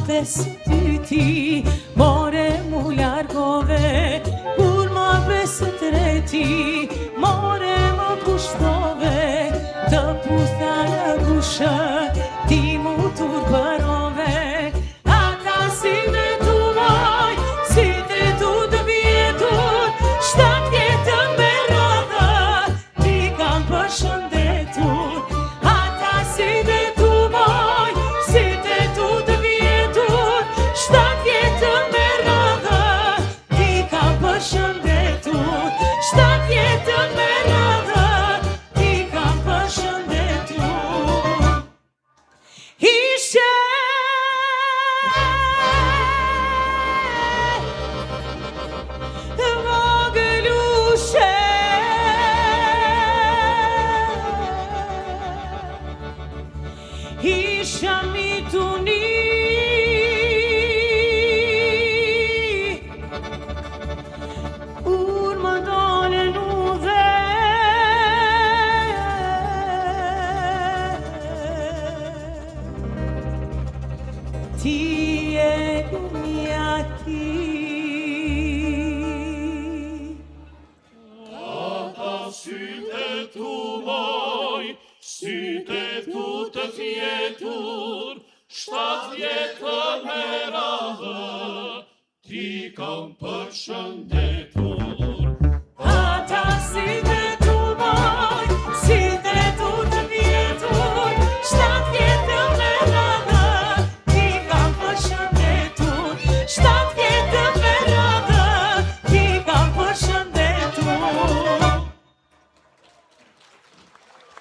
besu ty, more mu largove, kur ma besu treti, more më kushtove, të putha në gushë, ti mu turpërove, ata si me tu moj, si te tu të vjetur, 7 jetën me radhë, ti kam përshëndetur, ata si me tu moj, si te tu të vjetur, 7 jetën me radhë, ti kam përshëndetur, 7 jetën me radhë, ti kam përshëndetur. Ishe vogëlushe, isha mituni, kur më dolen udhe, ti e lumia ti. Ata syte tu moj, syte tu të fjetur, 7 jetën me radhë, ti kam përshëndetur.